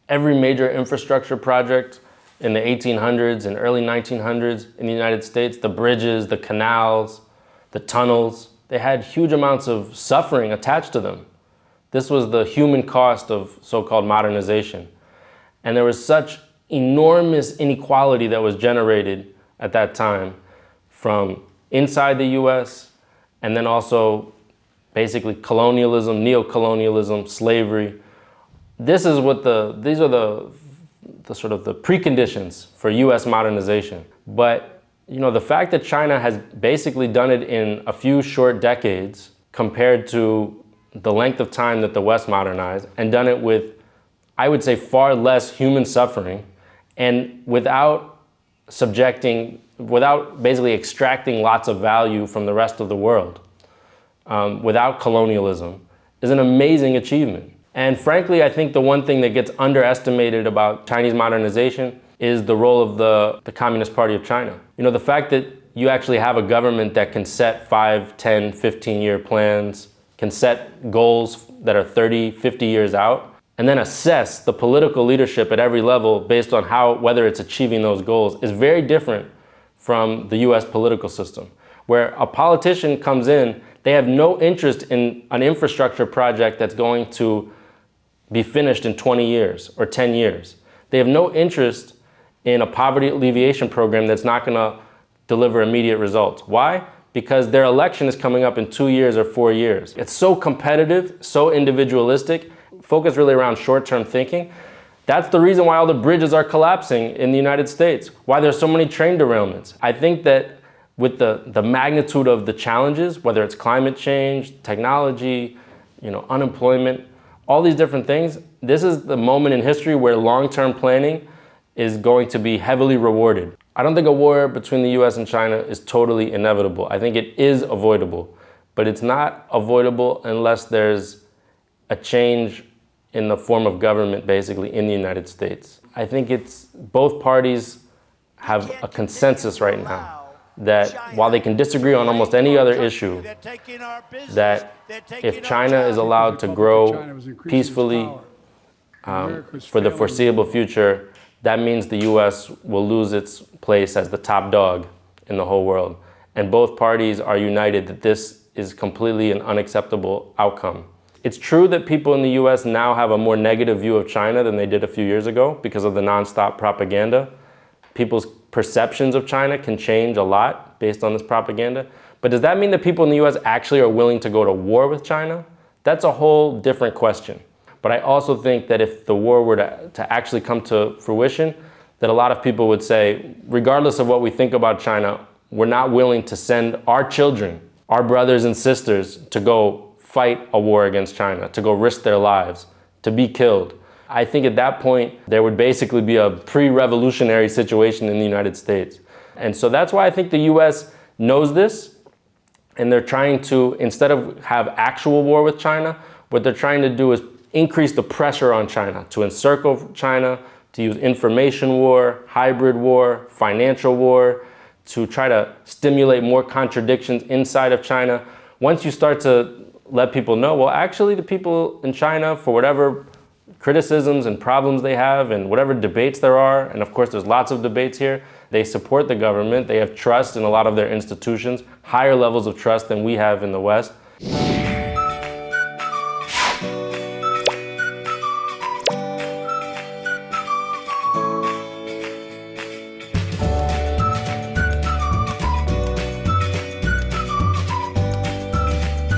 every major infrastructure project in the 1800s and early 1900s in the United States, the bridges, the canals, the tunnels, they had huge amounts of suffering attached to them. This was the human cost of so-called modernization. And there was such enormous inequality that was generated at that time from inside the US, and then also basically colonialism, neo-colonialism, slavery. These are the sort of the preconditions for US modernization. But the fact that China has basically done it in a few short decades compared to the length of time that the West modernized, and done it with, I would say, far less human suffering, and without basically extracting lots of value from the rest of the world, without colonialism, is an amazing achievement. And frankly, I think the one thing that gets underestimated about Chinese modernization is the role of the Communist Party of China. The fact that you actually have a government that can set 5, 10, 15-year plans, can set goals that are 30, 50 years out, and then assess the political leadership at every level based on whether it's achieving those goals, is very different from the US political system, where a politician comes in, they have no interest in an infrastructure project that's going to be finished in 20 years or 10 years. They have no interest in a poverty alleviation program that's not going to deliver immediate results. Why? Because their election is coming up in 2 years or 4 years. It's so competitive, so individualistic, focused really around short-term thinking. That's the reason why all the bridges are collapsing in the United States, why there's so many train derailments. I think that with the magnitude of the challenges, whether it's climate change, technology, unemployment, all these different things, this is the moment in history where long-term planning is going to be heavily rewarded. I don't think a war between the US and China is totally inevitable. I think it is avoidable, but it's not avoidable unless there's a change in the form of government basically in the United States. I think both parties have a consensus right now that while they can disagree on almost any other issue, that if China is allowed to grow peacefully for the foreseeable future, that means the US will lose its place as the top dog in the whole world. And both parties are united that this is completely an unacceptable outcome. It's true that people in the US now have a more negative view of China than they did a few years ago because of the nonstop propaganda. People's perceptions of China can change a lot based on this propaganda. But does that mean that people in the US actually are willing to go to war with China? That's a whole different question. But I also think that if the war were to actually come to fruition, that a lot of people would say, regardless of what we think about China, we're not willing to send our children, our brothers and sisters, to go fight a war against China, to go risk their lives, to be killed. I think at that point, there would basically be a pre-revolutionary situation in the United States. And so that's why I think the US knows this, and they're trying to, instead of have actual war with China, what they're trying to do is increase the pressure on China, to encircle China, to use information war, hybrid war, financial war, to try to stimulate more contradictions inside of China. Once you start to let people know, well, actually the people in China, for whatever criticisms and problems they have and whatever debates there are, and of course there's lots of debates here, they support the government, they have trust in a lot of their institutions, higher levels of trust than we have in the West.